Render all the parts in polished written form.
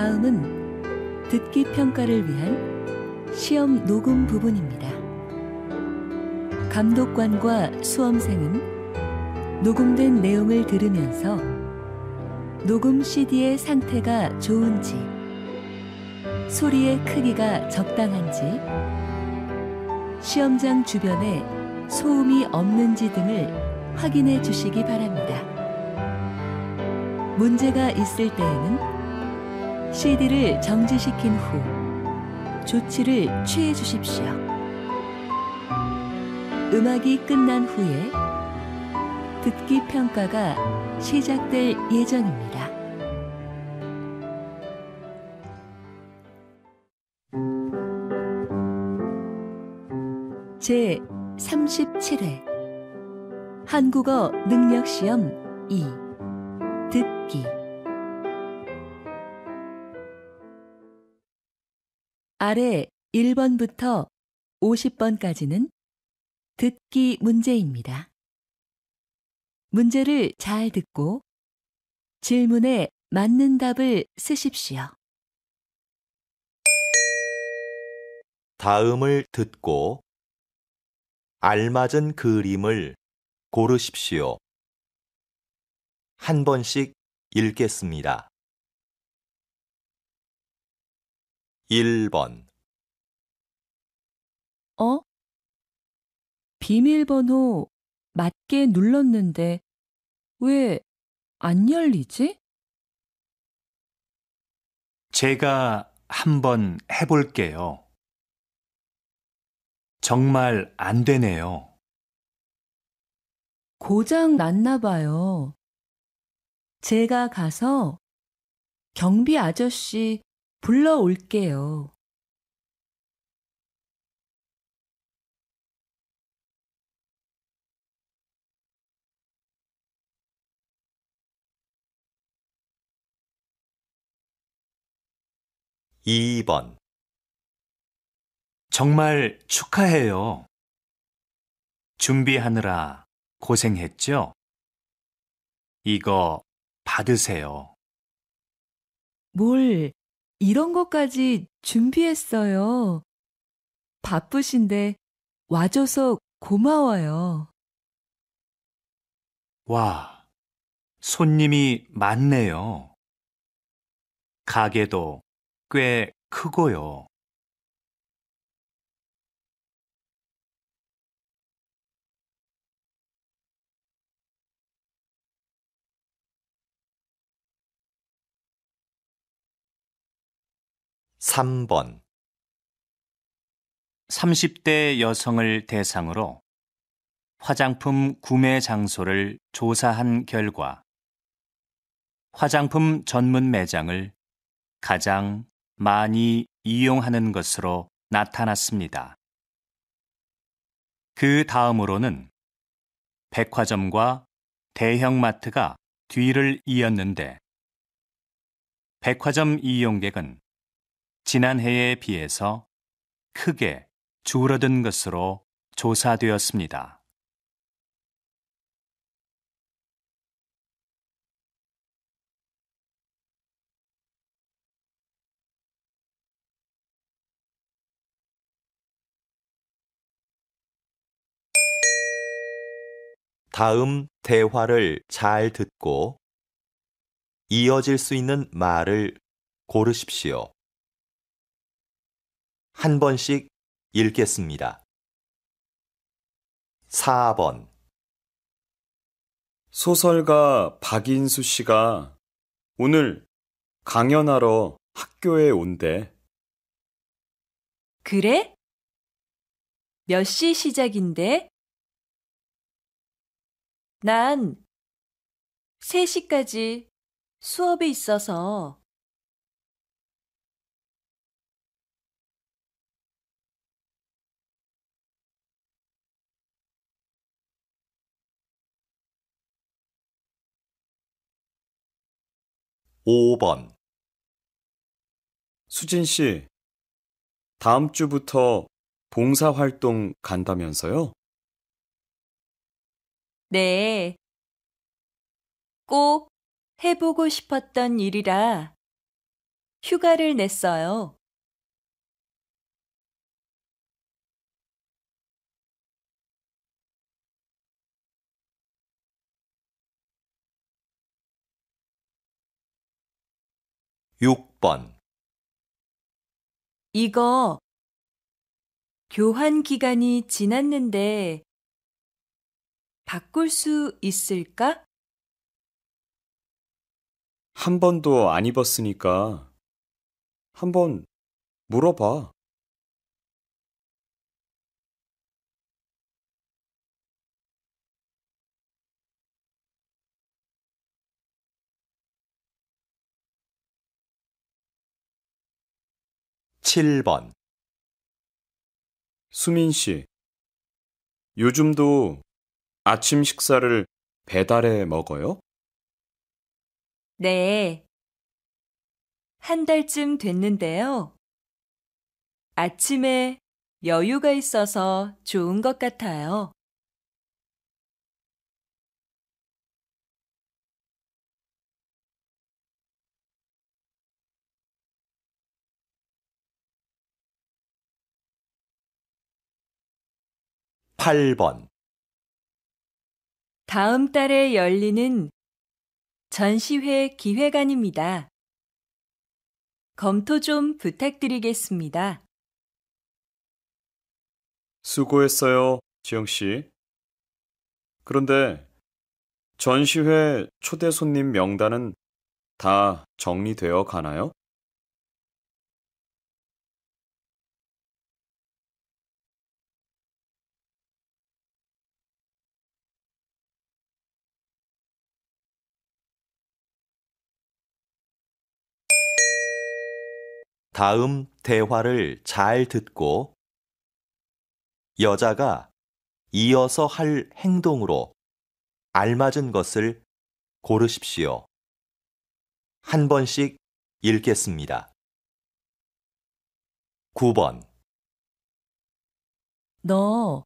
다음은 듣기 평가를 위한 시험 녹음 부분입니다. 감독관과 수험생은 녹음된 내용을 들으면서 녹음 CD의 상태가 좋은지, 소리의 크기가 적당한지, 시험장 주변에 소음이 없는지 등을 확인해 주시기 바랍니다. 문제가 있을 때에는 CD를 정지시킨 후 조치를 취해 주십시오. 음악이 끝난 후에 듣기 평가가 시작될 예정입니다. 제 37회 한국어 능력시험 2 듣기. 아래 1번부터 50번까지는 듣기 문제입니다. 문제를 잘 듣고 질문에 맞는 답을 쓰십시오. 다음을 듣고 알맞은 그림을 고르십시오. 한 번씩 읽겠습니다. 1번 비밀번호 맞게 눌렀는데 왜 안 열리지? 제가 한번 해볼게요. 정말 안 되네요. 고장 났나 봐요. 제가 가서 경비 아저씨 불러올게요. 2번 정말 축하해요. 준비하느라 고생했죠? 이거 받으세요. 뭘 이런 것까지 준비했어요. 바쁘신데 와줘서 고마워요. 와, 손님이 많네요. 가게도 꽤 크고요. 3번 30대 여성을 대상으로 화장품 구매 장소를 조사한 결과 화장품 전문 매장을 가장 많이 이용하는 것으로 나타났습니다. 그 다음으로는 백화점과 대형마트가 뒤를 이었는데 백화점 이용객은 지난해에 비해서 크게 줄어든 것으로 조사되었습니다. 다음 대화를 잘 듣고 이어질 수 있는 말을 고르십시오. 한 번씩 읽겠습니다. 4번 소설가 박인수 씨가 오늘 강연하러 학교에 온대. 그래? 몇 시 시작인데? 난 3시까지 수업이 있어서. 5번 수진 씨, 다음 주부터 봉사활동 간다면서요? 네. 꼭 해보고 싶었던 일이라 휴가를 냈어요. 6번, 이거 교환 기간이 지났는데 바꿀 수 있을까? 한 번도 안 입었으니까 한번 물어봐. 7번, 수민 씨, 요즘도 아침 식사를 배달해 먹어요? 네. 한 달쯤 됐는데요. 아침에 여유가 있어서 좋은 것 같아요. 8번, 다음 달에 열리는 전시회 기획안입니다. 검토 좀 부탁드리겠습니다. 수고했어요, 지영 씨. 그런데 전시회 초대 손님 명단은 다 정리되어 가나요? '다음 대화를 잘 듣고 여자가 이어서 할 행동으로 알맞은 것을 고르십시오. 한 번씩 읽겠습니다. 9번, 너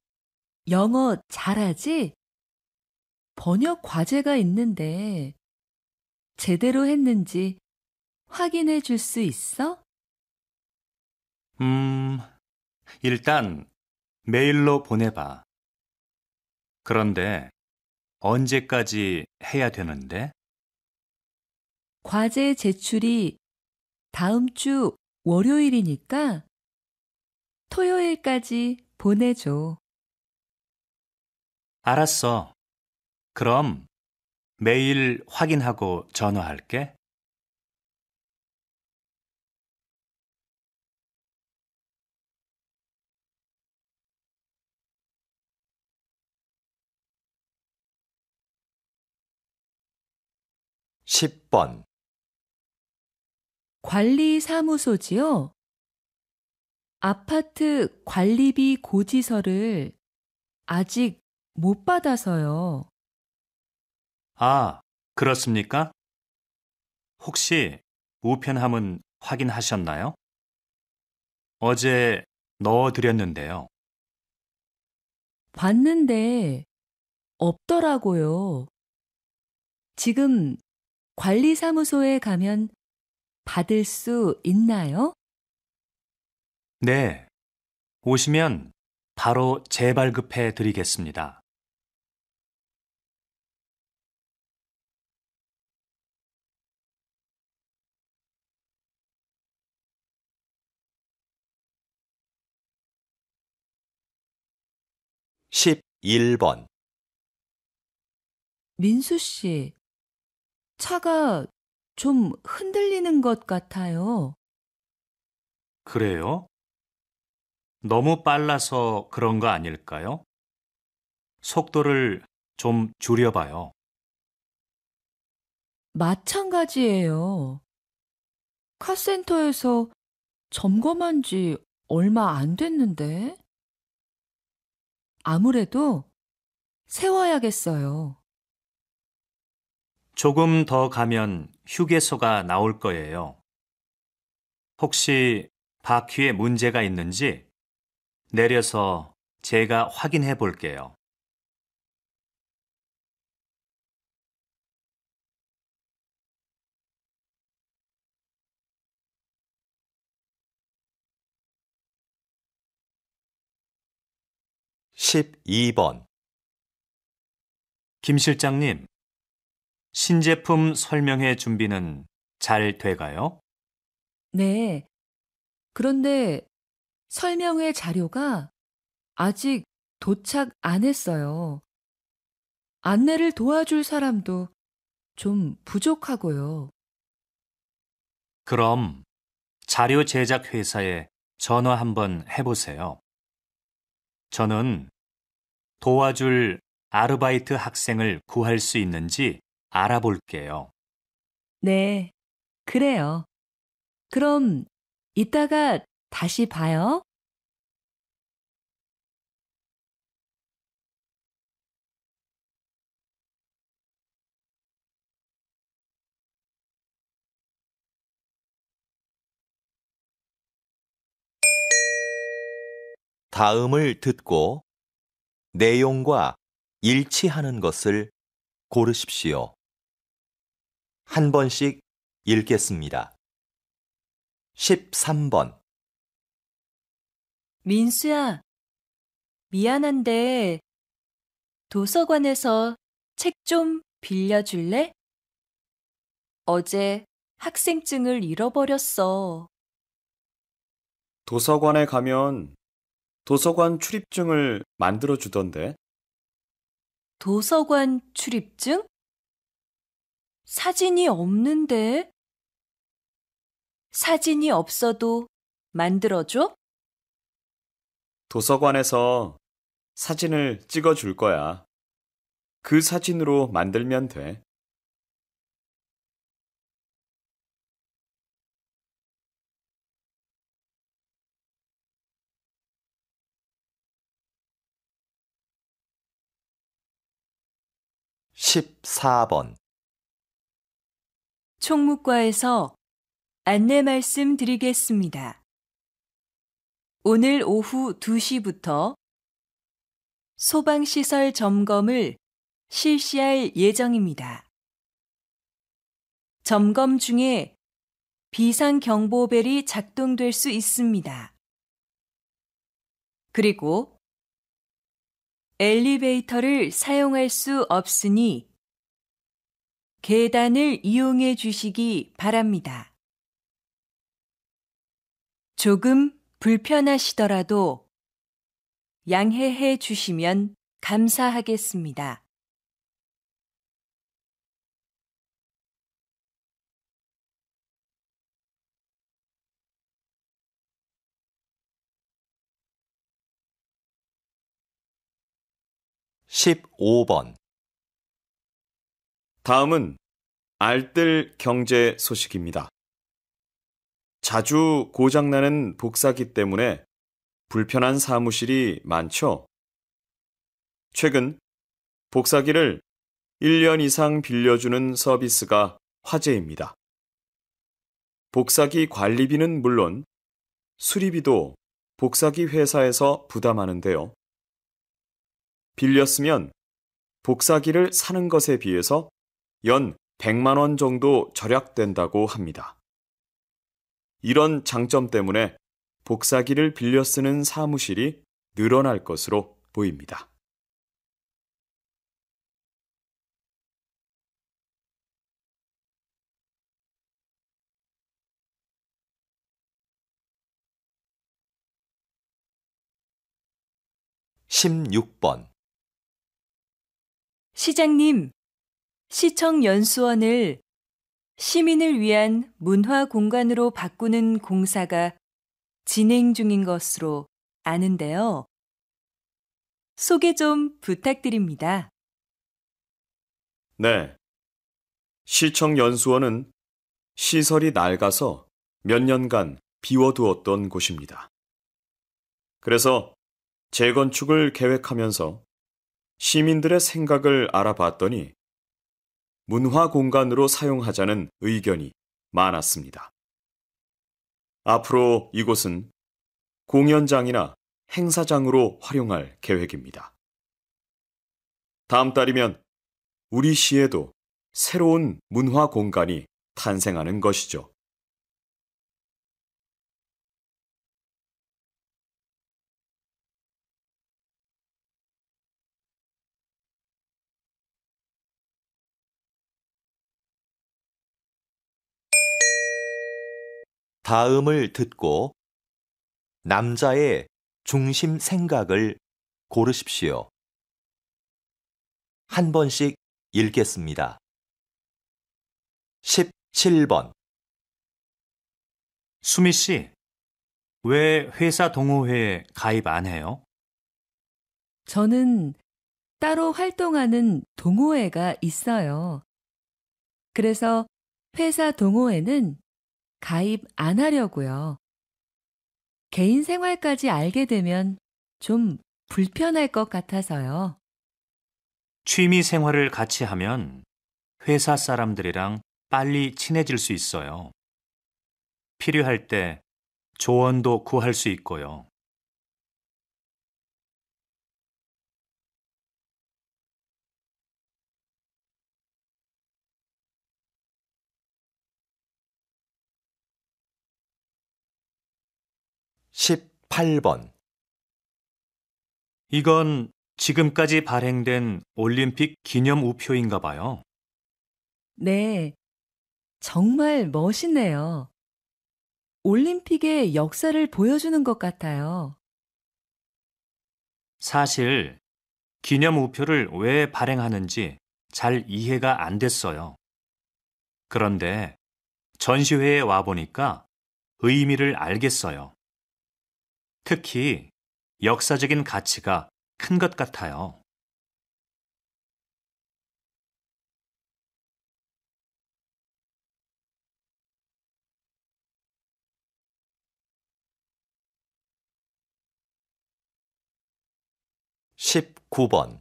영어 잘하지? 번역 과제가 있는데 제대로 했는지 확인해 줄 수 있어? 일단 메일로 보내봐. 그런데 언제까지 해야 되는데? 과제 제출이 다음 주 월요일이니까 토요일까지 보내줘. 알았어. 그럼 메일 확인하고 전화할게. 10번, 관리사무소지요? 아파트 관리비 고지서를 아직 못 받아서요. 아, 그렇습니까? 혹시 우편함은 확인하셨나요? 어제 넣어드렸는데요. 봤는데 없더라고요. 지금 관리사무소에 가면 받을 수 있나요? 네, 오시면 바로 재발급해 드리겠습니다. 11번, 민수 씨, 차가 좀 흔들리는 것 같아요. 그래요? 너무 빨라서 그런 거 아닐까요? 속도를 좀 줄여봐요. 마찬가지예요. 카센터에서 점검한 지 얼마 안 됐는데. 아무래도 세워야겠어요. 조금 더 가면 휴게소가 나올 거예요. 혹시 바퀴에 문제가 있는지 내려서 제가 확인해 볼게요. 12번, 김 실장님, 신제품 설명회 준비는 잘 돼가요? 네. 그런데 설명회 자료가 아직 도착 안 했어요. 안내를 도와줄 사람도 좀 부족하고요. 그럼 자료 제작 회사에 전화 한번 해보세요. 저는 도와줄 아르바이트 학생을 구할 수 있는지 알아볼게요. 네, 그래요. 그럼 이따가 다시 봐요. 다음을 듣고 내용과 일치하는 것을 고르십시오. 한 번씩 읽겠습니다. 13번, 민수야, 미안한데 도서관에서 책 좀 빌려줄래? 어제 학생증을 잃어버렸어. 도서관에 가면 도서관 출입증을 만들어 주던데. 도서관 출입증? 사진이 없는데? 사진이 없어도 만들어줘? 도서관에서 사진을 찍어 줄 거야. 그 사진으로 만들면 돼. (14번) 총무과에서 안내 말씀 드리겠습니다. 오늘 오후 2시부터 소방시설 점검을 실시할 예정입니다. 점검 중에 비상경보벨이 작동될 수 있습니다. 그리고 엘리베이터를 사용할 수 없으니 계단을 이용해 주시기 바랍니다. 조금 불편하시더라도 양해해 주시면 감사하겠습니다. (15번) 다음은 알뜰 경제 소식입니다. 자주 고장나는 복사기 때문에 불편한 사무실이 많죠? 최근 복사기를 1년 이상 빌려주는 서비스가 화제입니다. 복사기 관리비는 물론 수리비도 복사기 회사에서 부담하는데요. 빌렸으면 복사기를 사는 것에 비해서 연 100만 원 정도 절약된다고 합니다. 이런 장점 때문에 복사기를 빌려 쓰는 사무실이 늘어날 것으로 보입니다. (16번) 시장님, 시청 연수원을 시민을 위한 문화 공간으로 바꾸는 공사가 진행 중인 것으로 아는데요. 소개 좀 부탁드립니다. 네. 시청 연수원은 시설이 낡아서 몇 년간 비워두었던 곳입니다. 그래서 재건축을 계획하면서 시민들의 생각을 알아봤더니 문화 공간으로 사용하자는 의견이 많았습니다. 앞으로 이곳은 공연장이나 행사장으로 활용할 계획입니다. 다음 달이면 우리 시에도 새로운 문화 공간이 탄생하는 것이죠. 다음을 듣고 남자의 중심 생각을 고르십시오. 한 번씩 읽겠습니다. 17번. 수미 씨, 왜 회사 동호회에 가입 안 해요? 저는 따로 활동하는 동호회가 있어요. 그래서 회사 동호회는 가입 안 하려고요. 개인 생활까지 알게 되면 좀 불편할 것 같아서요. 취미 생활을 같이 하면 회사 사람들이랑 빨리 친해질 수 있어요. 필요할 때 조언도 구할 수 있고요. 십팔 번. 이건 지금까지 발행된 올림픽 기념 우표인가 봐요. 네, 정말 멋있네요. 올림픽의 역사를 보여주는 것 같아요. 사실 기념 우표를 왜 발행하는지 잘 이해가 안 됐어요. 그런데 전시회에 와보니까 의미를 알겠어요. 특히 역사적인 가치가 큰 것 같아요. 십구 번.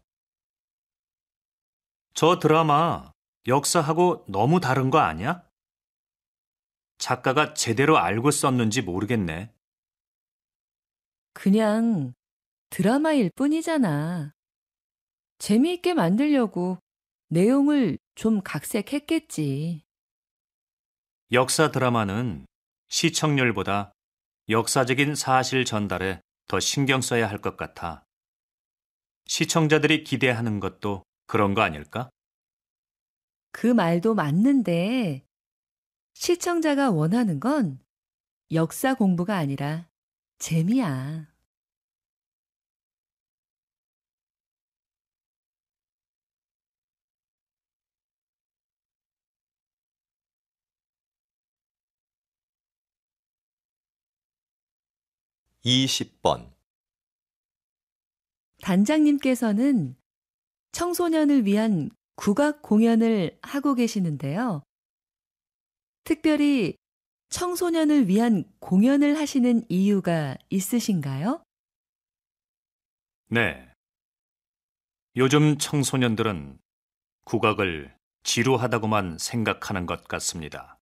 저 드라마 역사하고 너무 다른 거 아니야? 작가가 제대로 알고 썼는지 모르겠네. 그냥 드라마일 뿐이잖아. 재미있게 만들려고 내용을 좀 각색했겠지. 역사 드라마는 시청률보다 역사적인 사실 전달에 더 신경 써야 할 것 같아. 시청자들이 기대하는 것도 그런 거 아닐까? 그 말도 맞는데 시청자가 원하는 건 역사 공부가 아니라 재미야. 이십 번. 단장님께서는 청소년을 위한 국악 공연을 하고 계시는데요. 특별히 청소년을 위한 공연을 하시는 이유가 있으신가요? 네. 요즘 청소년들은 국악을 지루하다고만 생각하는 것 같습니다.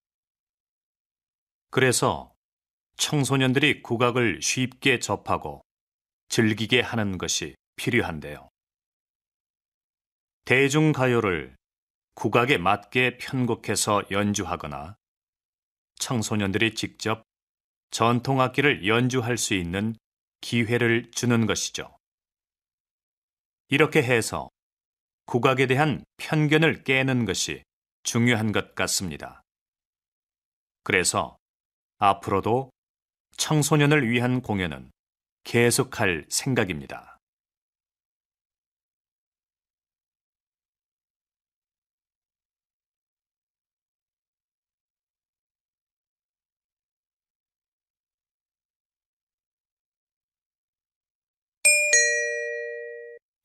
그래서 청소년들이 국악을 쉽게 접하고 즐기게 하는 것이 필요한데요. 대중가요를 국악에 맞게 편곡해서 연주하거나 청소년들이 직접 전통악기를 연주할 수 있는 기회를 주는 것이죠. 이렇게 해서 국악에 대한 편견을 깨는 것이 중요한 것 같습니다. 그래서 앞으로도 청소년을 위한 공연은 계속할 생각입니다.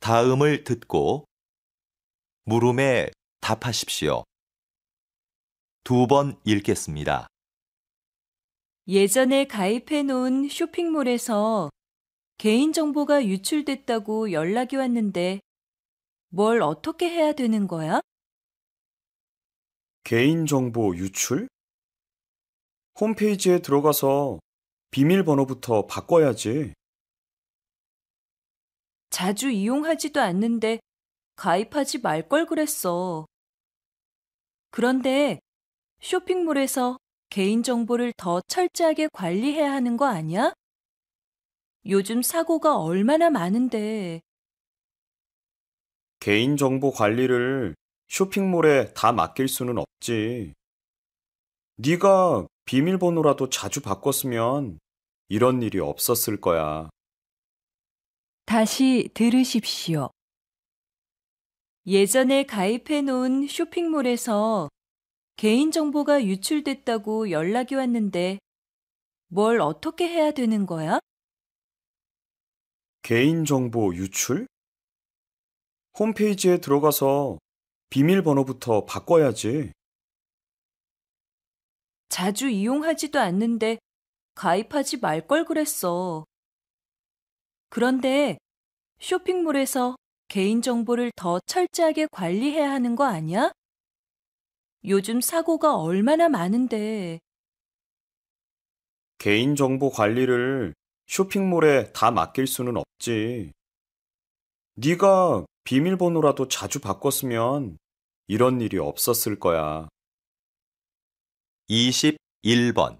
다음을 듣고 물음에 답하십시오. 두 번 읽겠습니다. 예전에 가입해 놓은 쇼핑몰에서 개인정보가 유출됐다고 연락이 왔는데 뭘 어떻게 해야 되는 거야? 개인정보 유출? 홈페이지에 들어가서 비밀번호부터 바꿔야지. 자주 이용하지도 않는데 가입하지 말 걸 그랬어. 그런데 쇼핑몰에서 개인정보를 더 철저하게 관리해야 하는 거 아니야? 요즘 사고가 얼마나 많은데. 개인정보 관리를 쇼핑몰에 다 맡길 수는 없지. 네가 비밀번호라도 자주 바꿨으면 이런 일이 없었을 거야. 다시 들으십시오. 예전에 가입해 놓은 쇼핑몰에서 개인정보가 유출됐다고 연락이 왔는데 뭘 어떻게 해야 되는 거야? 개인정보 유출? 홈페이지에 들어가서 비밀번호부터 바꿔야지. 자주 이용하지도 않는데 가입하지 말 걸 그랬어. 그런데 쇼핑몰에서 개인정보를 더 철저하게 관리해야 하는 거 아니야? 요즘 사고가 얼마나 많은데. 개인정보 관리를 쇼핑몰에 다 맡길 수는 없지. 네가 비밀번호라도 자주 바꿨으면 이런 일이 없었을 거야. 21번.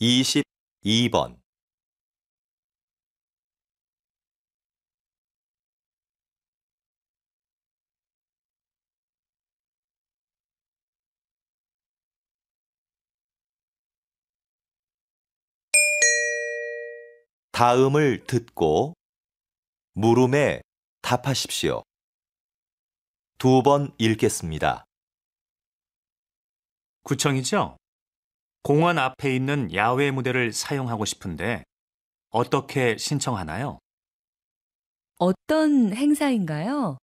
이십이 번. 다음을 듣고 물음에 답하십시오. 2번 읽겠습니다. 구청이죠? 공원 앞에 있는 야외 무대를 사용하고 싶은데 어떻게 신청하나요? 어떤 행사인가요?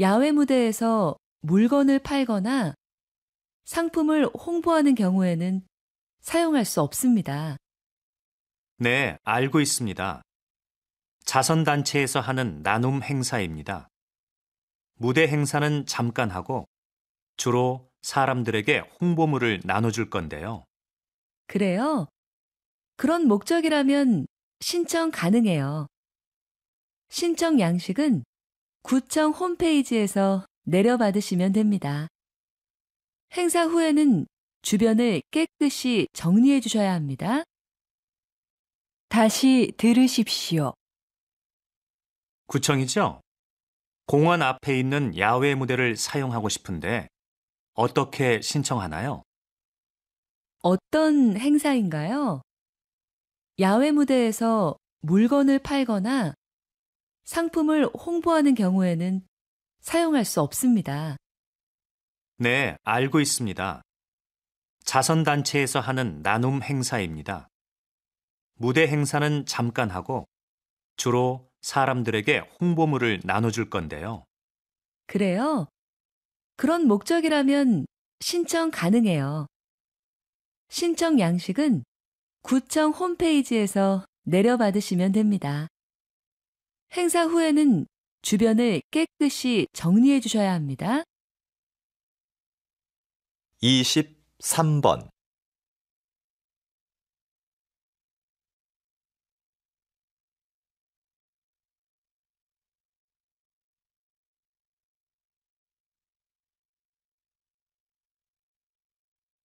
야외 무대에서 물건을 팔거나 상품을 홍보하는 경우에는 사용할 수 없습니다. 네, 알고 있습니다. 자선단체에서 하는 나눔 행사입니다. 무대 행사는 잠깐 하고 주로 사람들에게 홍보물을 나눠줄 건데요. 그래요? 그런 목적이라면 신청 가능해요. 신청 양식은 구청 홈페이지에서 내려받으시면 됩니다. 행사 후에는 주변을 깨끗이 정리해 주셔야 합니다. 다시 들으십시오. 구청이죠? 공원 앞에 있는 야외 무대를 사용하고 싶은데 어떻게 신청하나요? 어떤 행사인가요? 야외 무대에서 물건을 팔거나 상품을 홍보하는 경우에는 사용할 수 없습니다. 네, 알고 있습니다. 자선단체에서 하는 나눔 행사입니다. 무대 행사는 잠깐 하고 주로 사람들에게 홍보물을 나눠줄 건데요. 그래요? 그런 목적이라면 신청 가능해요. 신청 양식은 구청 홈페이지에서 내려받으시면 됩니다. 행사 후에는 주변을 깨끗이 정리해 주셔야 합니다. 23번.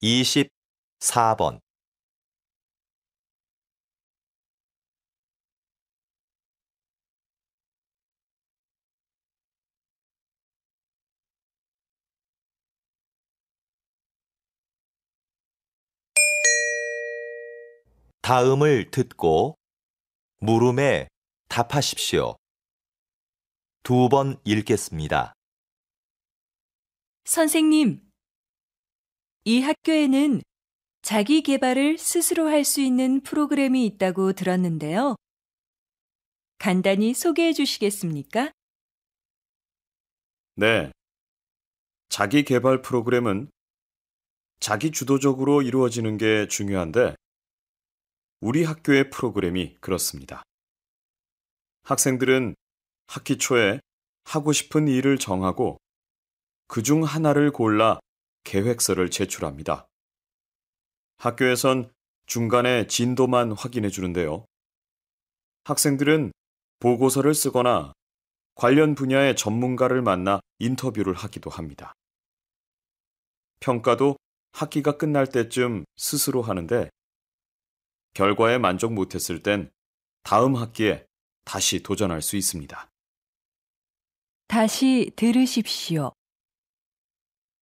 이십사 번. 다음을 듣고 물음에 답하십시오. 2번 읽겠습니다. 선생님, 이 학교에는 자기 개발을 스스로 할 수 있는 프로그램이 있다고 들었는데요. 간단히 소개해 주시겠습니까? 네. 자기 개발 프로그램은 자기 주도적으로 이루어지는 게 중요한데 우리 학교의 프로그램이 그렇습니다. 학생들은 학기 초에 하고 싶은 일을 정하고 그중 하나를 골라 계획서를 제출합니다. 학교에선 중간에 진도만 확인해 주는데요. 학생들은 보고서를 쓰거나 관련 분야의 전문가를 만나 인터뷰를 하기도 합니다. 평가도 학기가 끝날 때쯤 스스로 하는데 결과에 만족 못했을 땐 다음 학기에 다시 도전할 수 있습니다. 다시 들으십시오.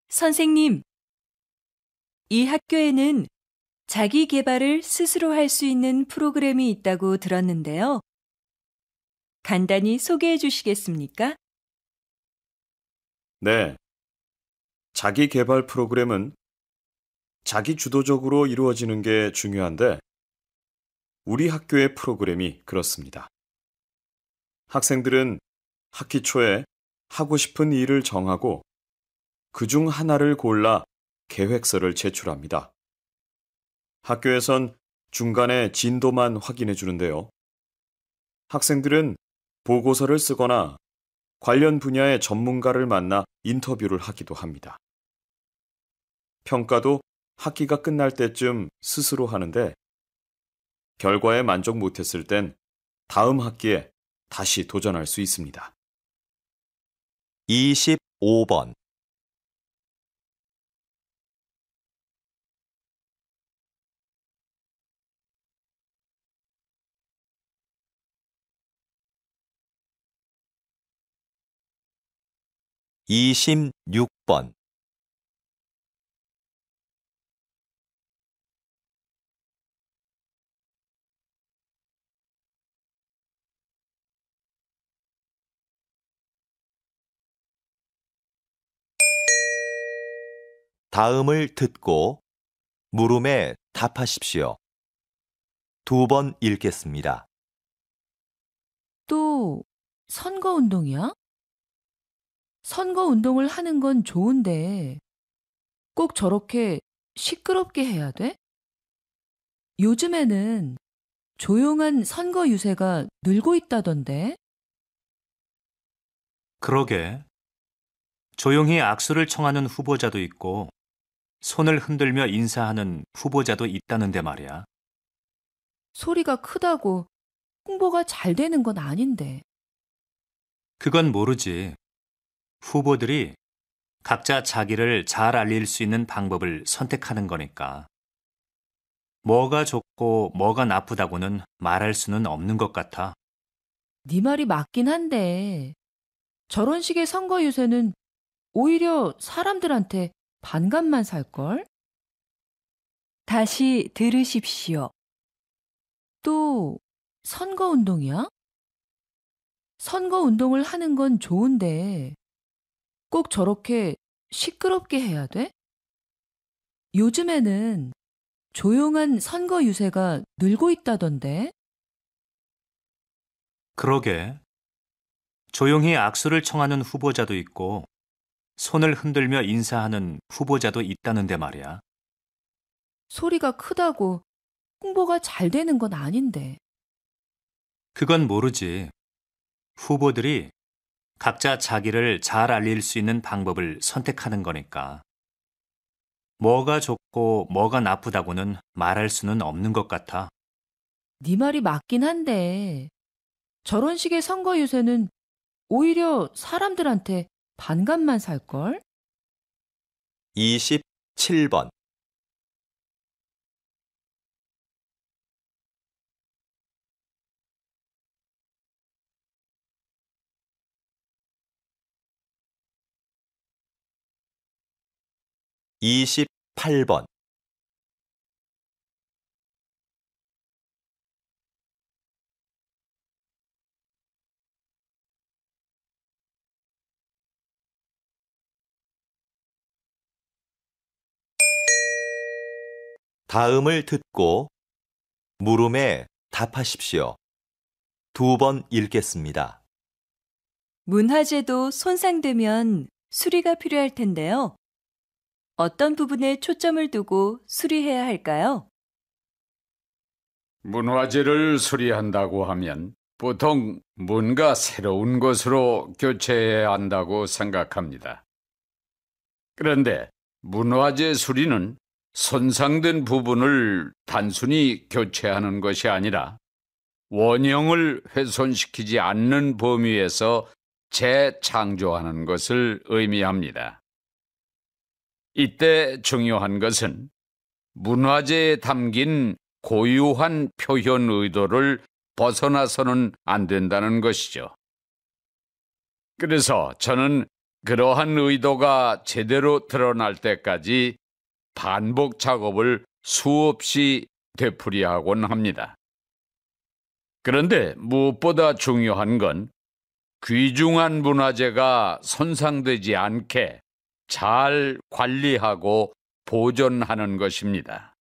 선생님, 이 학교에는 자기 개발을 스스로 할 수 있는 프로그램이 있다고 들었는데요. 간단히 소개해 주시겠습니까? 네. 자기 개발 프로그램은 자기 주도적으로 이루어지는 게 중요한데 우리 학교의 프로그램이 그렇습니다. 학생들은 학기 초에 하고 싶은 일을 정하고 그중 하나를 골라 계획서를 제출합니다. 학교에선 중간에 진도만 확인해 주는데요. 학생들은 보고서를 쓰거나 관련 분야의 전문가를 만나 인터뷰를 하기도 합니다. 평가도 학기가 끝날 때쯤 스스로 하는데 결과에 만족 못했을 땐 다음 학기에 다시 도전할 수 있습니다. 25번. 26번. '다음을 듣고 물음에 답하십시오. 2번 읽겠습니다. 또 선거운동이야? 선거운동을 하는 건 좋은데 꼭 저렇게 시끄럽게 해야 돼? 요즘에는 조용한 선거 유세가 늘고 있다던데? 그러게. 조용히 악수를 청하는 후보자도 있고 손을 흔들며 인사하는 후보자도 있다는데 말이야. 소리가 크다고 홍보가 잘 되는 건 아닌데. 그건 모르지. 후보들이 각자 자기를 잘 알릴 수 있는 방법을 선택하는 거니까. 뭐가 좋고 뭐가 나쁘다고는 말할 수는 없는 것 같아. 네 말이 맞긴 한데 저런 식의 선거 유세는 오히려 사람들한테 반감만 살걸? 다시 들으십시오. 또 선거운동이야? 선거운동을 하는 건 좋은데 꼭 저렇게 시끄럽게 해야 돼? 요즘에는 조용한 선거 유세가 늘고 있다던데? 그러게. 조용히 악수를 청하는 후보자도 있고 손을 흔들며 인사하는 후보자도 있다는데 말이야. 소리가 크다고 홍보가 잘 되는 건 아닌데. 그건 모르지. 후보들이 각자 자기를 잘 알릴 수 있는 방법을 선택하는 거니까. 뭐가 좋고 뭐가 나쁘다고는 말할 수는 없는 것 같아. 네 말이 맞긴 한데 저런 식의 선거 유세는 오히려 사람들한테 반감만 살걸? 27번. 28번. '다음을 듣고 물음에 답하십시오. 2번 읽겠습니다. 문화재도 손상되면 수리가 필요할 텐데요. 어떤 부분에 초점을 두고 수리해야 할까요? 문화재를 수리한다고 하면 보통 뭔가 새로운 것으로 교체해야 한다고 생각합니다. 그런데 문화재 수리는 손상된 부분을 단순히 교체하는 것이 아니라 원형을 훼손시키지 않는 범위에서 재창조하는 것을 의미합니다. 이때 중요한 것은 문화재에 담긴 고유한 표현 의도를 벗어나서는 안 된다는 것이죠. 그래서 저는 그러한 의도가 제대로 드러날 때까지 반복 작업을 수없이 되풀이하곤 합니다. 그런데 무엇보다 중요한 건 귀중한 문화재가 손상되지 않게 잘 관리하고 보존하는 것입니다.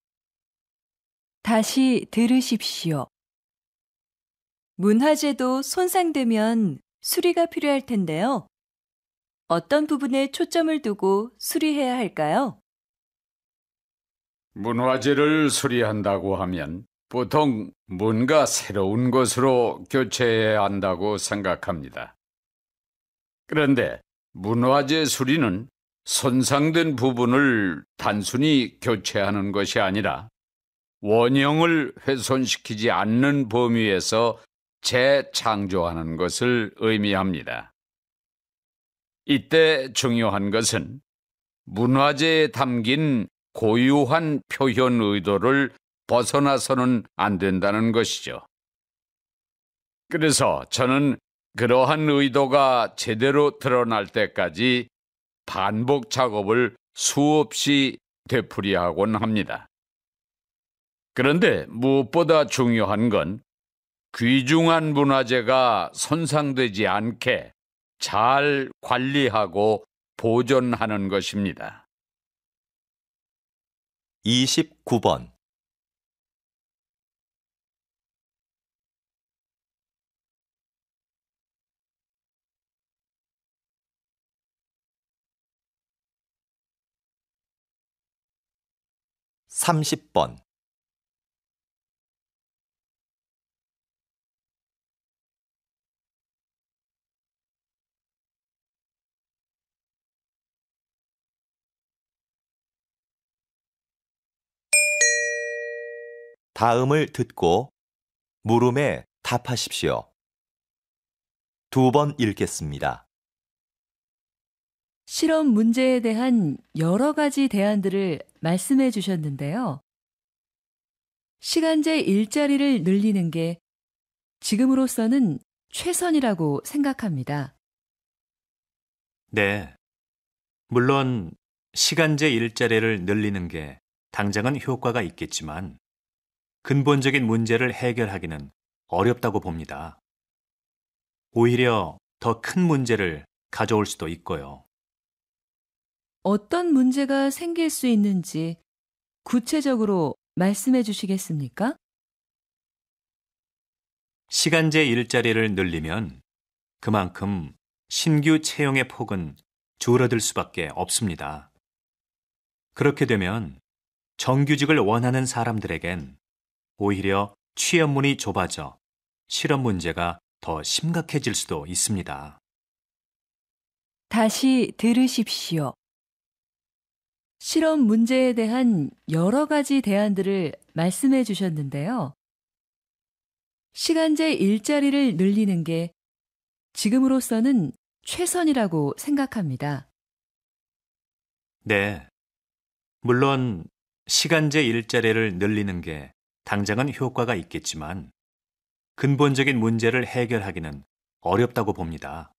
다시 들으십시오. 문화재도 손상되면 수리가 필요할 텐데요. 어떤 부분에 초점을 두고 수리해야 할까요? 문화재를 수리한다고 하면 보통 뭔가 새로운 것으로 교체해야 한다고 생각합니다. 그런데 문화재 수리는 손상된 부분을 단순히 교체하는 것이 아니라 원형을 훼손시키지 않는 범위에서 재창조하는 것을 의미합니다. 이때 중요한 것은 문화재에 담긴 고유한 표현 의도를 벗어나서는 안 된다는 것이죠. 그래서 저는 그러한 의도가 제대로 드러날 때까지 반복 작업을 수없이 되풀이하곤 합니다. 그런데 무엇보다 중요한 건 귀중한 문화재가 손상되지 않게 잘 관리하고 보존하는 것입니다. 29번. 삼십 번. 다음을 듣고 물음에 답하십시오. 2번 읽겠습니다. 실험 문제에 대한 여러 가지 대안들을 말씀해 주셨는데요. 시간제 일자리를 늘리는 게 지금으로서는 최선이라고 생각합니다. 네. 물론 시간제 일자리를 늘리는 게 당장은 효과가 있겠지만 근본적인 문제를 해결하기는 어렵다고 봅니다. 오히려 더 큰 문제를 가져올 수도 있고요. 어떤 문제가 생길 수 있는지 구체적으로 말씀해 주시겠습니까? 시간제 일자리를 늘리면 그만큼 신규 채용의 폭은 줄어들 수밖에 없습니다. 그렇게 되면 정규직을 원하는 사람들에겐 오히려 취업문이 좁아져 실업 문제가 더 심각해질 수도 있습니다. 다시 들으십시오. 실험 문제에 대한 여러 가지 대안들을 말씀해 주셨는데요. 시간제 일자리를 늘리는 게 지금으로서는 최선이라고 생각합니다. 네. 물론 시간제 일자리를 늘리는 게 당장은 효과가 있겠지만 근본적인 문제를 해결하기는 어렵다고 봅니다.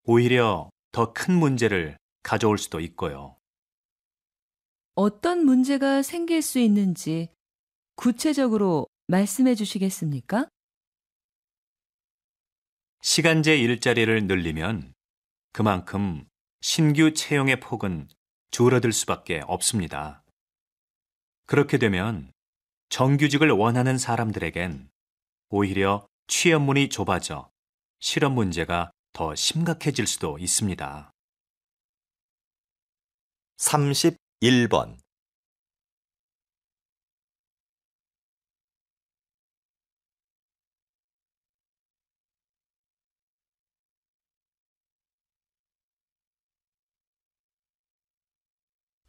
오히려 더 큰 문제를 가져올 수도 있고요. 어떤 문제가 생길 수 있는지 구체적으로 말씀해 주시겠습니까? 시간제 일자리를 늘리면 그만큼 신규 채용의 폭은 줄어들 수밖에 없습니다. 그렇게 되면 정규직을 원하는 사람들에겐 오히려 취업문이 좁아져 실업 문제가 더 심각해질 수도 있습니다. 31번.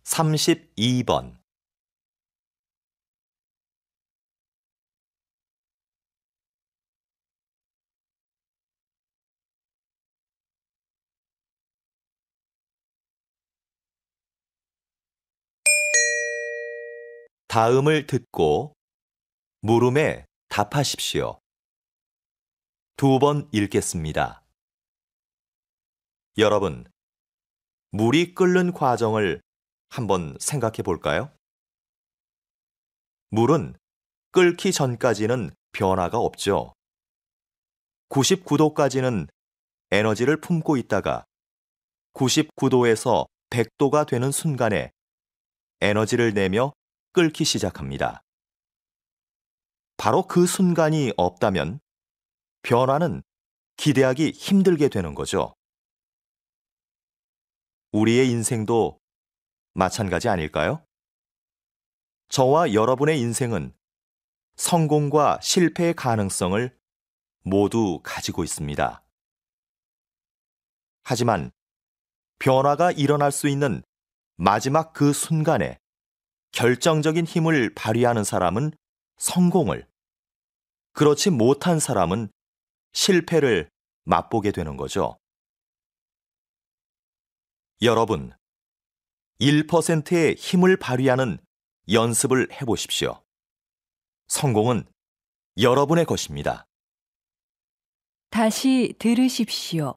삼십이 번. 다음을 듣고 물음에 답하십시오. 2번 읽겠습니다. 여러분, 물이 끓는 과정을 한번 생각해 볼까요? 물은 끓기 전까지는 변화가 없죠. 99도까지는 에너지를 품고 있다가 99도에서 100도가 되는 순간에 에너지를 내며 끓기 시작합니다. 바로 그 순간이 없다면 변화는 기대하기 힘들게 되는 거죠. 우리의 인생도 마찬가지 아닐까요? 저와 여러분의 인생은 성공과 실패의 가능성을 모두 가지고 있습니다. 하지만 변화가 일어날 수 있는 마지막 그 순간에 결정적인 힘을 발휘하는 사람은 성공을, 그렇지 못한 사람은 실패를 맛보게 되는 거죠. 여러분, 1%의 힘을 발휘하는 연습을 해보십시오. 성공은 여러분의 것입니다. 다시 들으십시오.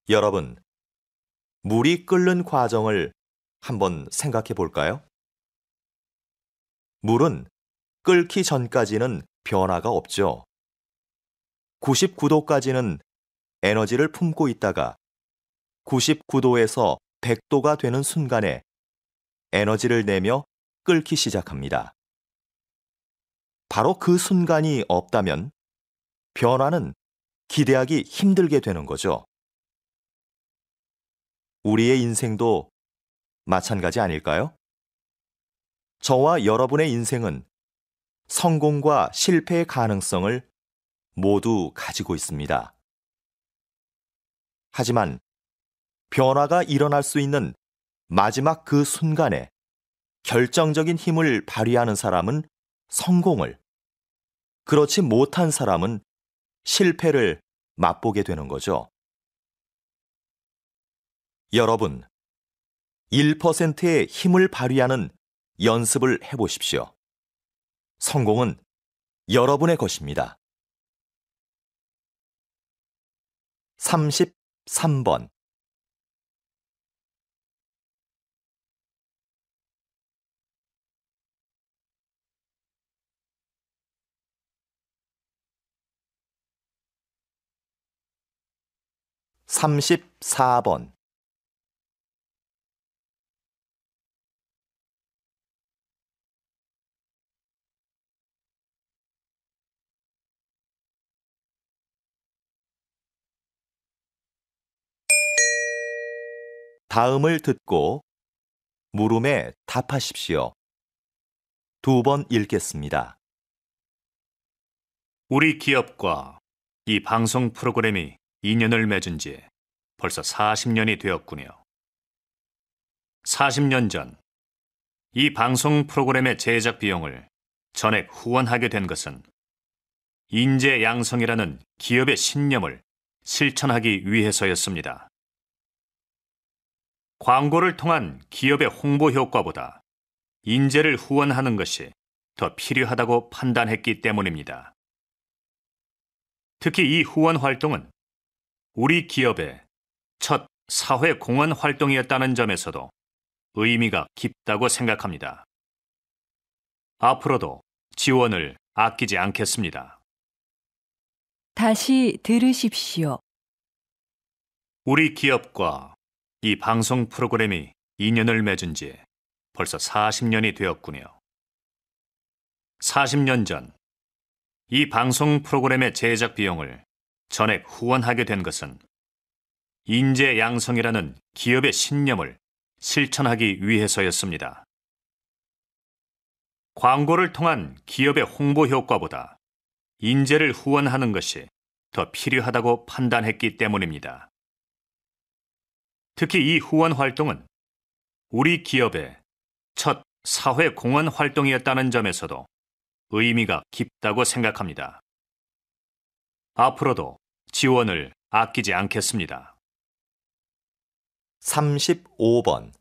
여러분, 물이 끓는 과정을 한번 생각해 볼까요? 물은 끓기 전까지는 변화가 없죠. 99도까지는 에너지를 품고 있다가 99도에서 100도가 되는 순간에 에너지를 내며 끓기 시작합니다. 바로 그 순간이 없다면 변화는 기대하기 힘들게 되는 거죠. 우리의 인생도 마찬가지 아닐까요? 저와 여러분의 인생은 성공과 실패의 가능성을 모두 가지고 있습니다. 하지만 변화가 일어날 수 있는 마지막 그 순간에 결정적인 힘을 발휘하는 사람은 성공을, 그렇지 못한 사람은 실패를 맛보게 되는 거죠. 여러분, 1%의 힘을 발휘하는 연습을 해보십시오. 성공은 여러분의 것입니다. 33번. (34번) 다음을 듣고 물음에 답하십시오. 2번 읽겠습니다. 우리 기업과 이 방송 프로그램이 인연을 맺은 지 벌써 40년이 되었군요. 40년 전, 이 방송 프로그램의 제작 비용을 전액 후원하게 된 것은 인재 양성이라는 기업의 신념을 실천하기 위해서였습니다. 광고를 통한 기업의 홍보 효과보다 인재를 후원하는 것이 더 필요하다고 판단했기 때문입니다. 특히 이 후원 활동은 우리 기업의 첫 사회 공헌 활동이었다는 점에서도 의미가 깊다고 생각합니다. 앞으로도 지원을 아끼지 않겠습니다. 다시 들으십시오. 우리 기업과 이 방송 프로그램이 인연을 맺은 지 벌써 40년이 되었군요. 40년 전, 이 방송 프로그램의 제작 비용을 전액 후원하게 된 것은 인재 양성이라는 기업의 신념을 실천하기 위해서였습니다. 광고를 통한 기업의 홍보 효과보다 인재를 후원하는 것이 더 필요하다고 판단했기 때문입니다. 특히 이 후원 활동은 우리 기업의 첫 사회 공헌 활동이었다는 점에서도 의미가 깊다고 생각합니다. 앞으로도 지원을 아끼지 않겠습니다. 35번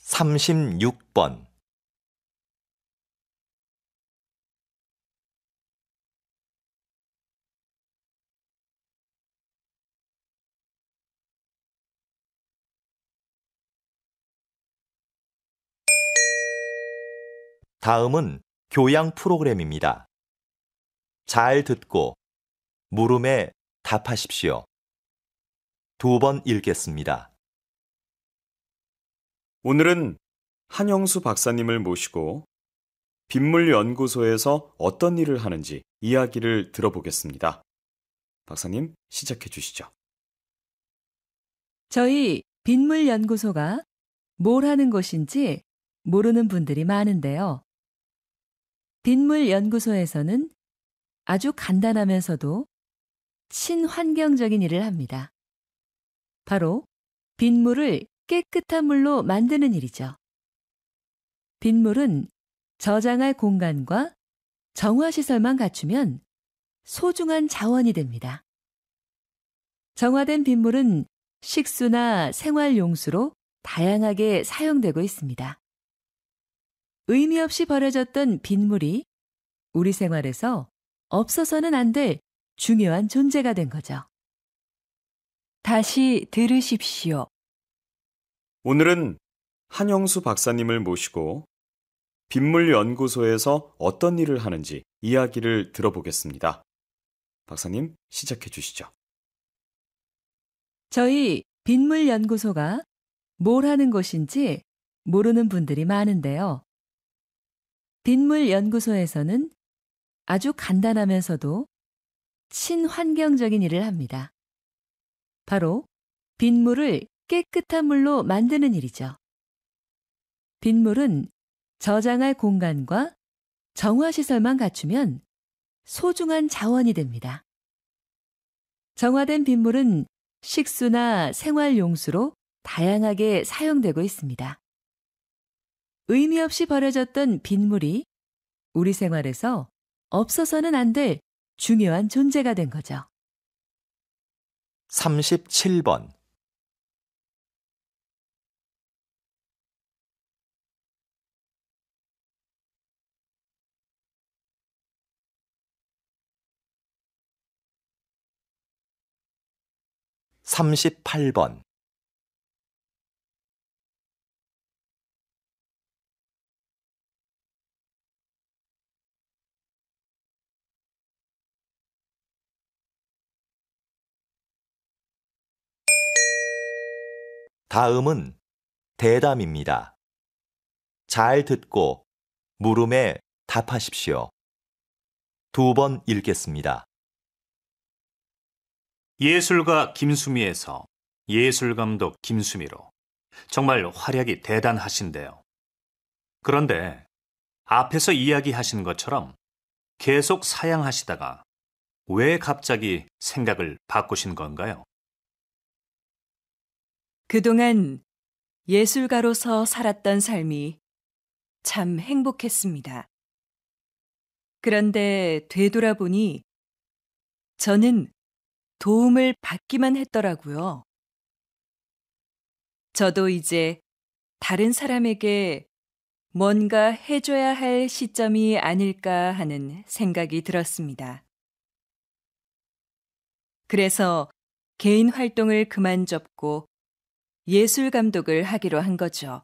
36번, 다음은 교양 프로그램입니다. 잘 듣고 물음에 답하십시오. 2번 읽겠습니다. 오늘은 한영수 박사님을 모시고 빗물연구소에서 어떤 일을 하는지 이야기를 들어보겠습니다. 박사님, 시작해 주시죠. 저희 빗물연구소가 뭘 하는 곳인지 모르는 분들이 많은데요. 빗물연구소에서는 아주 간단하면서도 친환경적인 일을 합니다. 바로 빗물을 깨끗한 물로 만드는 일이죠. 빗물은 저장할 공간과 정화시설만 갖추면 소중한 자원이 됩니다. 정화된 빗물은 식수나 생활용수로 다양하게 사용되고 있습니다. 의미 없이 버려졌던 빗물이 우리 생활에서 없어서는 안 될 중요한 존재가 된 거죠. 다시 들으십시오. 오늘은 한영수 박사님을 모시고 빗물연구소에서 어떤 일을 하는지 이야기를 들어보겠습니다. 박사님, 시작해 주시죠. 저희 빗물연구소가 뭘 하는 곳인지 모르는 분들이 많은데요. 빗물연구소에서는 아주 간단하면서도 친환경적인 일을 합니다. 바로 빗물을 깨끗한 물로 만드는 일이죠. 빗물은 저장할 공간과 정화시설만 갖추면 소중한 자원이 됩니다. 정화된 빗물은 식수나 생활용수로 다양하게 사용되고 있습니다. 의미 없이 버려졌던 빗물이 우리 생활에서 없어서는 안 될 중요한 존재가 된 거죠. 37번, (38번) 다음은 대담입니다. 잘 듣고 물음에 답하십시오. 2번 읽겠습니다. 예술가 김수미에서 예술감독 김수미로 정말 활약이 대단하신데요. 그런데 앞에서 이야기하신 것처럼 계속 사양하시다가 왜 갑자기 생각을 바꾸신 건가요? 그동안 예술가로서 살았던 삶이 참 행복했습니다. 그런데 되돌아보니 저는 도움을 받기만 했더라고요. 저도 이제 다른 사람에게 뭔가 해줘야 할 시점이 아닐까 하는 생각이 들었습니다. 그래서 개인 활동을 그만 접고 예술 감독을 하기로 한 거죠.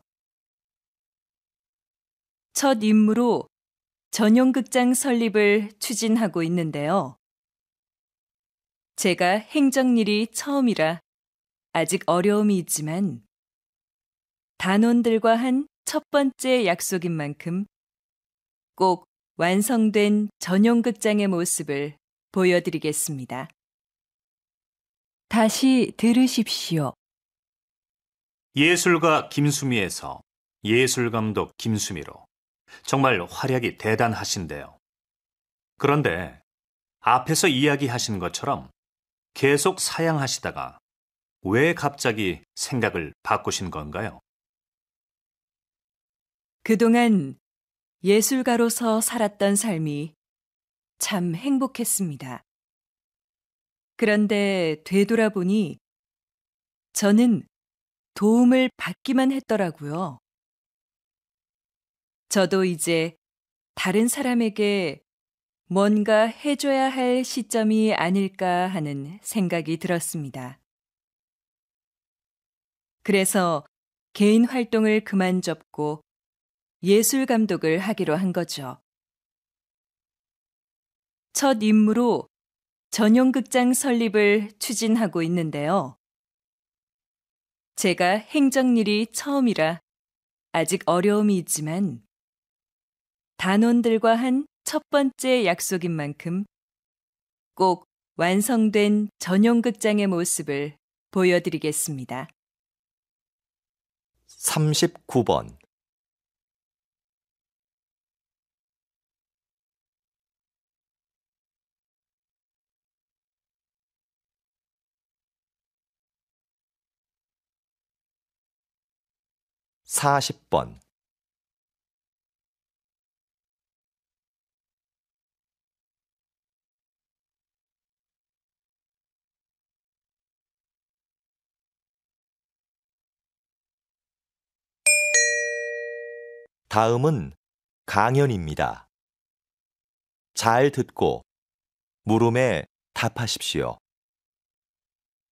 첫 임무로 전용극장 설립을 추진하고 있는데요. 제가 행정일이 처음이라 아직 어려움이 있지만 단원들과 한 첫 번째 약속인 만큼 꼭 완성된 전용극장의 모습을 보여드리겠습니다. 다시 들으십시오. 예술가 김수미에서 예술감독 김수미로 정말 활약이 대단하신데요. 그런데 앞에서 이야기하신 것처럼 계속 사양하시다가 왜 갑자기 생각을 바꾸신 건가요? 그동안 예술가로서 살았던 삶이 참 행복했습니다. 그런데 되돌아보니 저는 도움을 받기만 했더라고요. 저도 이제 다른 사람에게 뭔가 해줘야 할 시점이 아닐까 하는 생각이 들었습니다. 그래서 개인 활동을 그만 접고 예술 감독을 하기로 한 거죠. 첫 임무로 전용 극장 설립을 추진하고 있는데요. 제가 행정일이 처음이라 아직 어려움이 있지만 단원들과 한 첫 번째 약속인 만큼 꼭 완성된 전용 극장의 모습을 보여드리겠습니다. 39번. 사십 번. 다음은 강연입니다. 잘 듣고 물음에 답하십시오.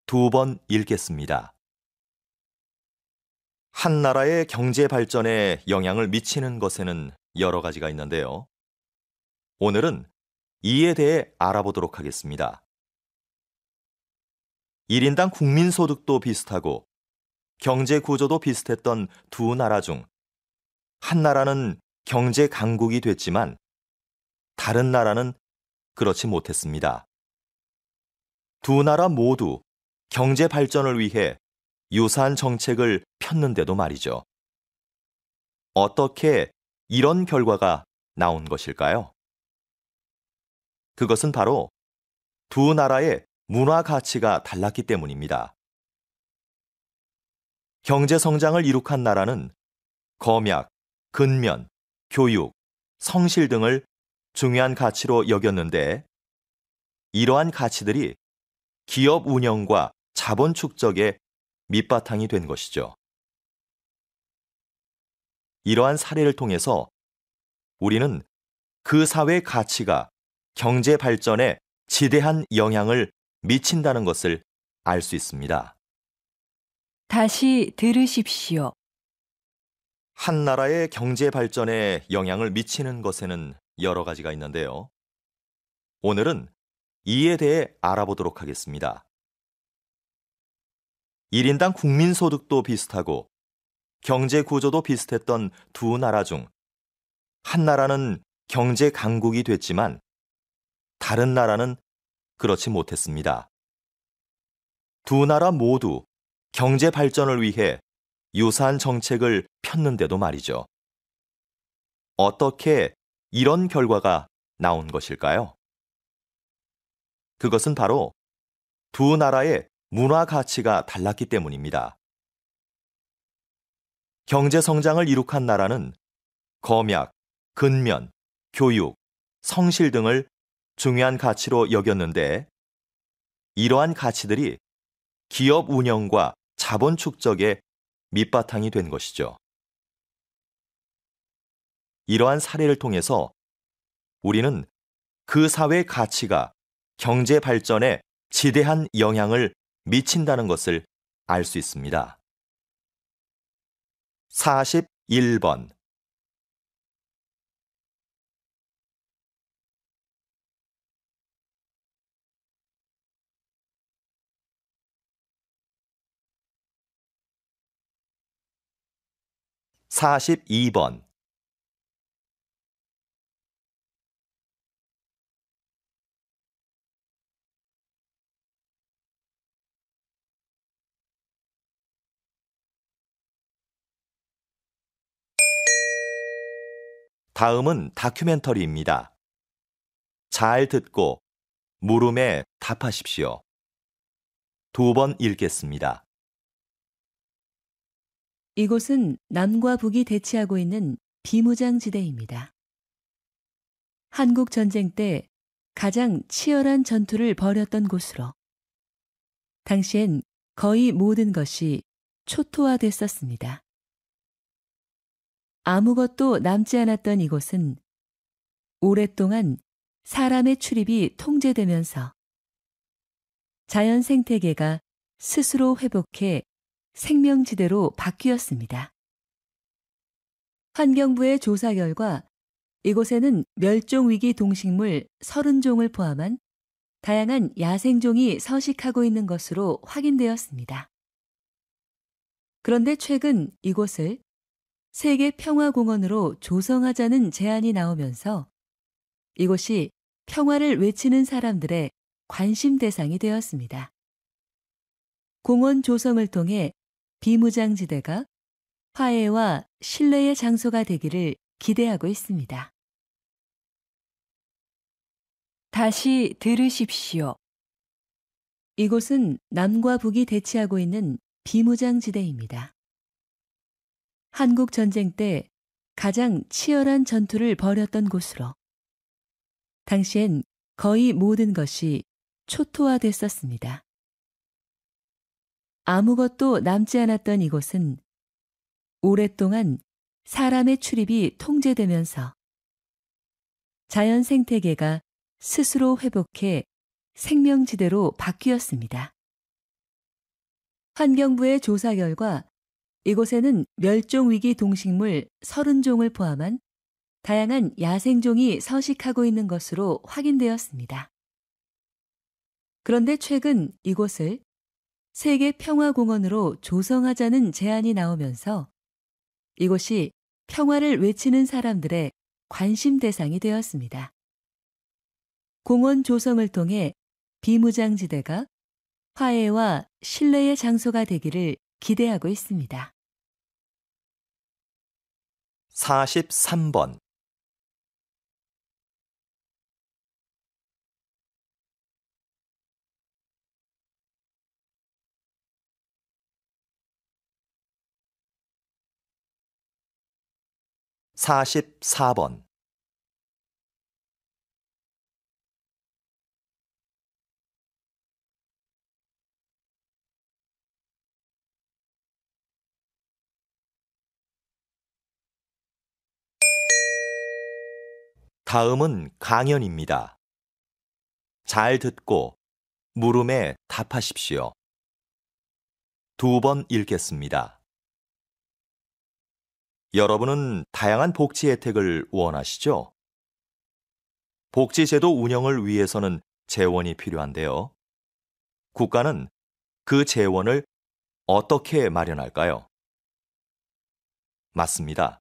2번 읽겠습니다. 한 나라의 경제 발전에 영향을 미치는 것에는 여러 가지가 있는데요. 오늘은 이에 대해 알아보도록 하겠습니다. 1인당 국민소득도 비슷하고 경제 구조도 비슷했던 두 나라 중 한 나라는 경제 강국이 됐지만 다른 나라는 그렇지 못했습니다. 두 나라 모두 경제 발전을 위해 유사한 정책을 폈는데도 말이죠. 어떻게 이런 결과가 나온 것일까요? 그것은 바로 두 나라의 문화 가치가 달랐기 때문입니다. 경제 성장을 이룩한 나라는 검약, 근면, 교육, 성실 등을 중요한 가치로 여겼는데 이러한 가치들이 기업 운영과 자본 축적의 밑바탕이 된 것이죠. 이러한 사례를 통해서 우리는 그 사회의 가치가 경제 발전에 지대한 영향을 미친다는 것을 알 수 있습니다. 다시 들으십시오. 한 나라의 경제 발전에 영향을 미치는 것에는 여러 가지가 있는데요. 오늘은 이에 대해 알아보도록 하겠습니다. 1인당 국민소득도 비슷하고 경제 구조도 비슷했던 두 나라 중 한 나라는 경제 강국이 됐지만 다른 나라는 그렇지 못했습니다. 두 나라 모두 경제 발전을 위해 유사한 정책을 폈는데도 말이죠. 어떻게 이런 결과가 나온 것일까요? 그것은 바로 두 나라의 문화 가치가 달랐기 때문입니다. 경제 성장을 이룩한 나라는 검약, 근면, 교육, 성실 등을 중요한 가치로 여겼는데 이러한 가치들이 기업 운영과 자본 축적의 밑바탕이 된 것이죠. 이러한 사례를 통해서 우리는 그 사회의 가치가 경제 발전에 지대한 영향을 미친다는 것을 알 수 있습니다. 41번. (42번) 다음은 다큐멘터리입니다. 잘 듣고 물음에 답하십시오. 2번 읽겠습니다. 이곳은 남과 북이 대치하고 있는 비무장지대입니다. 한국 전쟁 때 가장 치열한 전투를 벌였던 곳으로 당시엔 거의 모든 것이 초토화됐었습니다. 아무것도 남지 않았던 이곳은 오랫동안 사람의 출입이 통제되면서 자연 생태계가 스스로 회복해 생명지대로 바뀌었습니다. 환경부의 조사 결과 이곳에는 멸종위기 동식물 30종을 포함한 다양한 야생종이 서식하고 있는 것으로 확인되었습니다. 그런데 최근 이곳을 세계평화공원으로 조성하자는 제안이 나오면서 이곳이 평화를 외치는 사람들의 관심 대상이 되었습니다. 공원 조성을 통해 비무장지대가 화해와 신뢰의 장소가 되기를 기대하고 있습니다. 다시 들으십시오. 이곳은 남과 북이 대치하고 있는 비무장지대입니다. 한국 전쟁 때 가장 치열한 전투를 벌였던 곳으로 당시엔 거의 모든 것이 초토화됐었습니다. 아무것도 남지 않았던 이곳은 오랫동안 사람의 출입이 통제되면서 자연 생태계가 스스로 회복해 생명지대로 바뀌었습니다. 환경부의 조사 결과 이곳에는 멸종위기 동식물 30종을 포함한 다양한 야생종이 서식하고 있는 것으로 확인되었습니다. 그런데 최근 이곳을 세계평화공원으로 조성하자는 제안이 나오면서 이곳이 평화를 외치는 사람들의 관심 대상이 되었습니다. 공원 조성을 통해 비무장지대가 화해와 신뢰의 장소가 되기를 기대하고 있습니다. 43번. (44번) 다음은 강연입니다. 잘 듣고 물음에 답하십시오. 2번 읽겠습니다. 여러분은 다양한 복지 혜택을 원하시죠? 복지제도 운영을 위해서는 재원이 필요한데요. 국가는 그 재원을 어떻게 마련할까요? 맞습니다.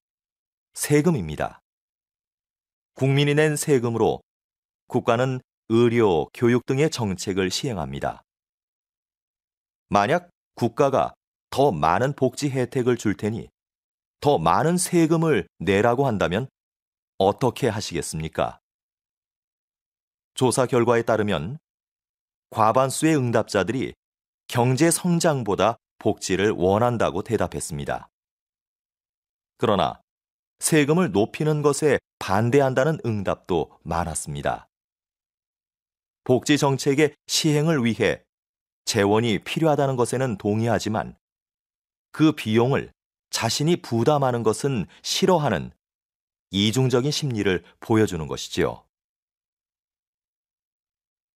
세금입니다. 국민이 낸 세금으로 국가는 의료, 교육 등의 정책을 시행합니다. 만약 국가가 더 많은 복지 혜택을 줄 테니 더 많은 세금을 내라고 한다면 어떻게 하시겠습니까? 조사 결과에 따르면 과반수의 응답자들이 경제 성장보다 복지를 원한다고 대답했습니다. 그러나 세금을 높이는 것에 반대한다는 응답도 많았습니다. 복지 정책의 시행을 위해 재원이 필요하다는 것에는 동의하지만 그 비용을 자신이 부담하는 것은 싫어하는 이중적인 심리를 보여주는 것이지요.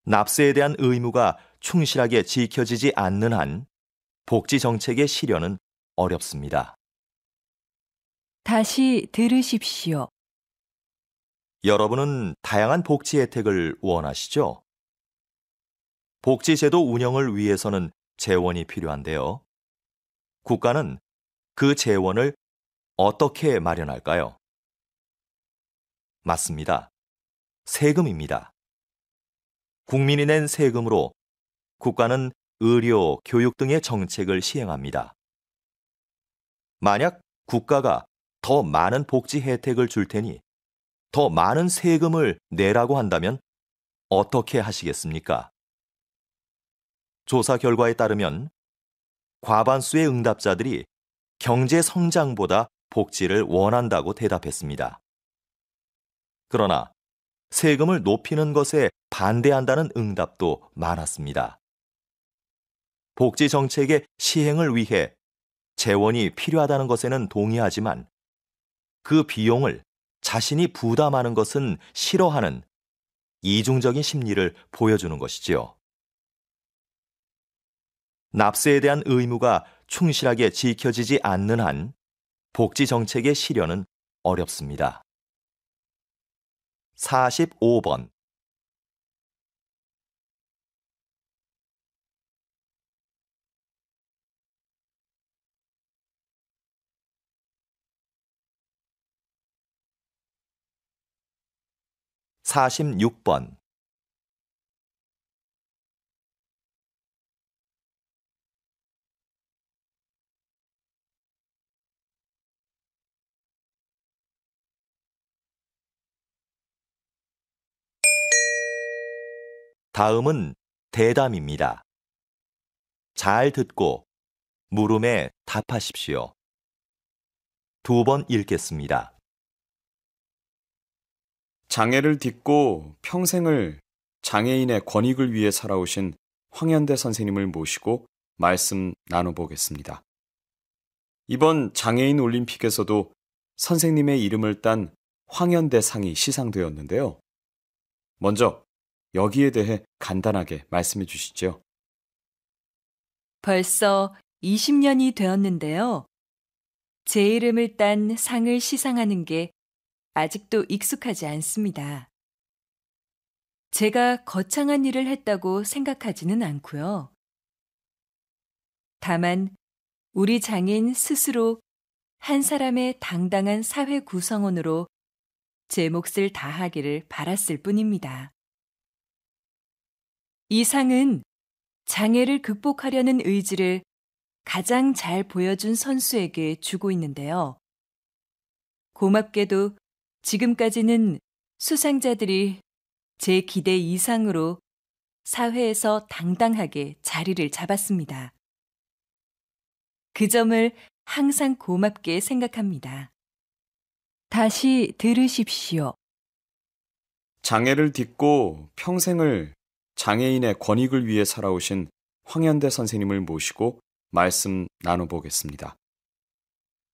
납세에 대한 의무가 충실하게 지켜지지 않는 한 복지 정책의 실현은 어렵습니다. 다시 들으십시오. 여러분은 다양한 복지 혜택을 원하시죠? 복지제도 운영을 위해서는 재원이 필요한데요. 국가는 그 재원을 어떻게 마련할까요? 맞습니다. 세금입니다. 국민이 낸 세금으로 국가는 의료, 교육 등의 정책을 시행합니다. 만약 국가가 더 많은 복지 혜택을 줄 테니 더 많은 세금을 내라고 한다면 어떻게 하시겠습니까? 조사 결과에 따르면 과반수의 응답자들이 경제 성장보다 복지를 원한다고 대답했습니다. 그러나 세금을 높이는 것에 반대한다는 응답도 많았습니다. 복지 정책의 시행을 위해 재원이 필요하다는 것에는 동의하지만 그 비용을 자신이 부담하는 것은 싫어하는 이중적인 심리를 보여주는 것이지요. 납세에 대한 의무가 충실하게 지켜지지 않는 한 복지 정책의 실현은 어렵습니다. 45번. (46번) 다음은 대담입니다. 잘 듣고 물음에 답하십시오. 2번 읽겠습니다. 장애를 딛고 평생을 장애인의 권익을 위해 살아오신 황현대 선생님을 모시고 말씀 나눠보겠습니다. 이번 장애인 올림픽에서도 선생님의 이름을 딴 황현대 상이 시상되었는데요. 먼저 여기에 대해 간단하게 말씀해 주시죠. 벌써 20년이 되었는데요. 제 이름을 딴 상을 시상하는 게 아직도 익숙하지 않습니다. 제가 거창한 일을 했다고 생각하지는 않고요. 다만 우리 장애인 스스로 한 사람의 당당한 사회 구성원으로 제 몫을 다하기를 바랐을 뿐입니다. 이 상은 장애를 극복하려는 의지를 가장 잘 보여준 선수에게 주고 있는데요. 고맙게도 지금까지는 수상자들이 제 기대 이상으로 사회에서 당당하게 자리를 잡았습니다. 그 점을 항상 고맙게 생각합니다. 다시 들으십시오. 장애를 딛고 평생을 장애인의 권익을 위해 살아오신 황현대 선생님을 모시고 말씀 나눠보겠습니다.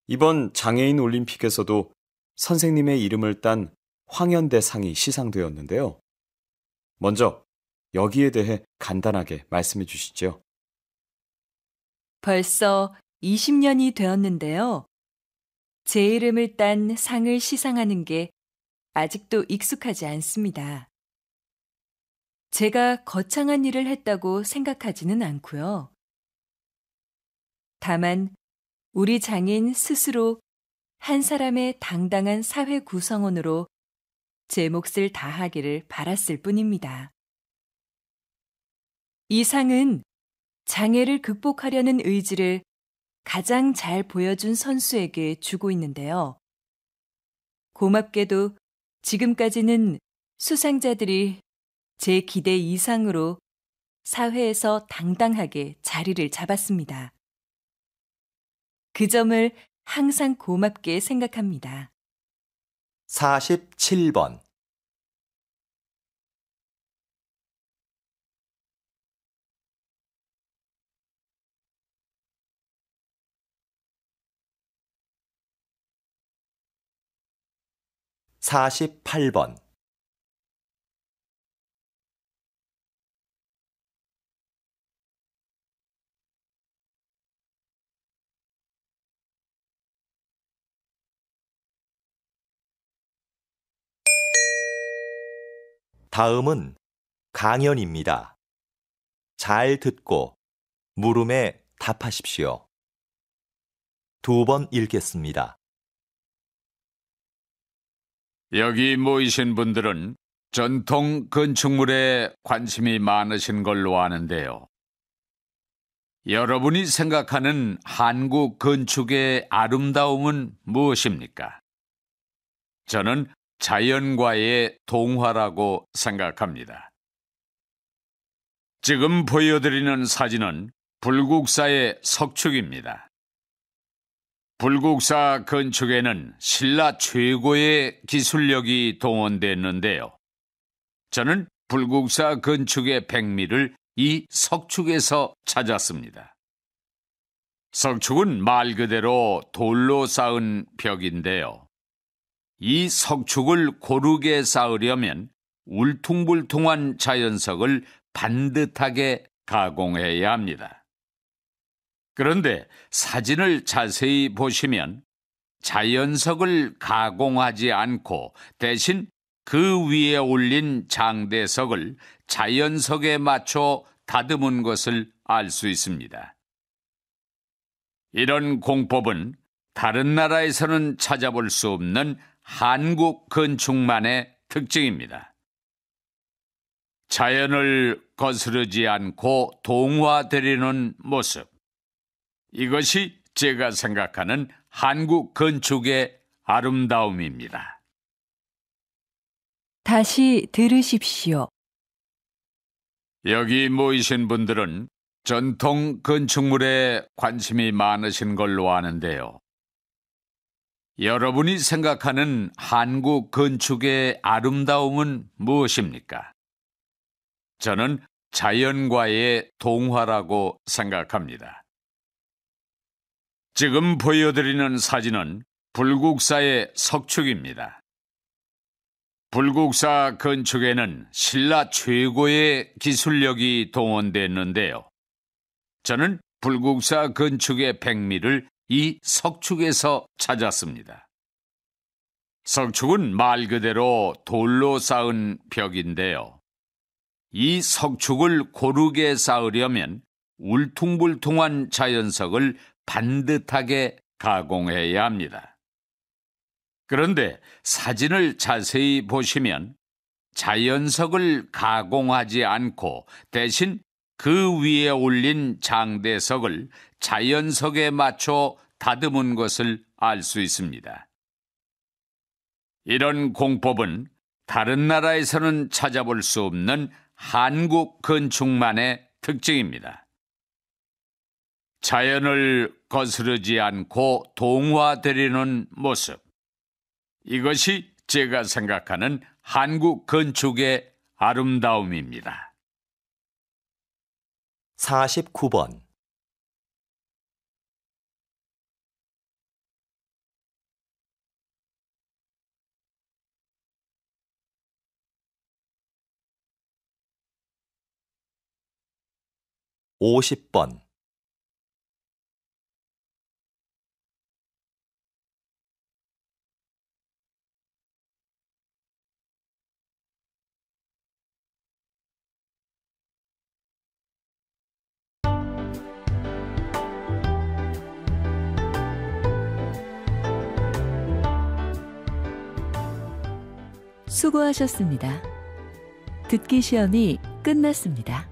이번 장애인 올림픽에서도 선생님의 이름을 딴 황현대 상이 시상되었는데요. 먼저 여기에 대해 간단하게 말씀해 주시죠. 벌써 20년이 되었는데요. 제 이름을 딴 상을 시상하는 게 아직도 익숙하지 않습니다. 제가 거창한 일을 했다고 생각하지는 않고요. 다만 우리 장애인 스스로 한 사람의 당당한 사회 구성원으로 제 몫을 다하기를 바랐을 뿐입니다. 이 상은 장애를 극복하려는 의지를 가장 잘 보여준 선수에게 주고 있는데요. 고맙게도 지금까지는 수상자들이 제 기대 이상으로 사회에서 당당하게 자리를 잡았습니다. 그 점을 항상 고맙게 생각합니다. 47번. (48번) 다음은 강연입니다. 잘 듣고 물음에 답하십시오. 2번 읽겠습니다. 여기 모이신 분들은 전통 건축물에 관심이 많으신 걸로 아는데요. 여러분이 생각하는 한국 건축의 아름다움은 무엇입니까? 저는 자연과의 동화라고 생각합니다. 지금 보여드리는 사진은 불국사의 석축입니다. 불국사 건축에는 신라 최고의 기술력이 동원됐는데요. 저는 불국사 건축의 백미를 이 석축에서 찾았습니다. 석축은 말 그대로 돌로 쌓은 벽인데요. 이 석축을 고르게 쌓으려면 울퉁불퉁한 자연석을 반듯하게 가공해야 합니다. 그런데 사진을 자세히 보시면 자연석을 가공하지 않고 대신 그 위에 올린 장대석을 자연석에 맞춰 다듬은 것을 알 수 있습니다. 이런 공법은 다른 나라에서는 찾아볼 수 없는 한국 건축만의 특징입니다. 자연을 거스르지 않고 동화되려는 모습. 이것이 제가 생각하는 한국 건축의 아름다움입니다. 다시 들으십시오. 여기 모이신 분들은 전통 건축물에 관심이 많으신 걸로 아는데요. 여러분이 생각하는 한국 건축의 아름다움은 무엇입니까? 저는 자연과의 동화라고 생각합니다. 지금 보여드리는 사진은 불국사의 석축입니다. 불국사 건축에는 신라 최고의 기술력이 동원됐는데요. 저는 불국사 건축의 백미를 이 석축에서 찾았습니다. 석축은 말 그대로 돌로 쌓은 벽인데요. 이 석축을 고르게 쌓으려면 울퉁불퉁한 자연석을 반듯하게 가공해야 합니다. 그런데 사진을 자세히 보시면 자연석을 가공하지 않고 대신 그 위에 올린 장대석을 자연석에 맞춰 다듬은 것을 알 수 있습니다. 이런 공법은 다른 나라에서는 찾아볼 수 없는 한국 건축만의 특징입니다. 자연을 거스르지 않고 동화되려는 모습. 이것이 제가 생각하는 한국 건축의 아름다움입니다. 49번. (50번) 수고하셨습니다. 듣기 시험이 끝났습니다.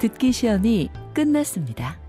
듣기 시험이 끝났습니다.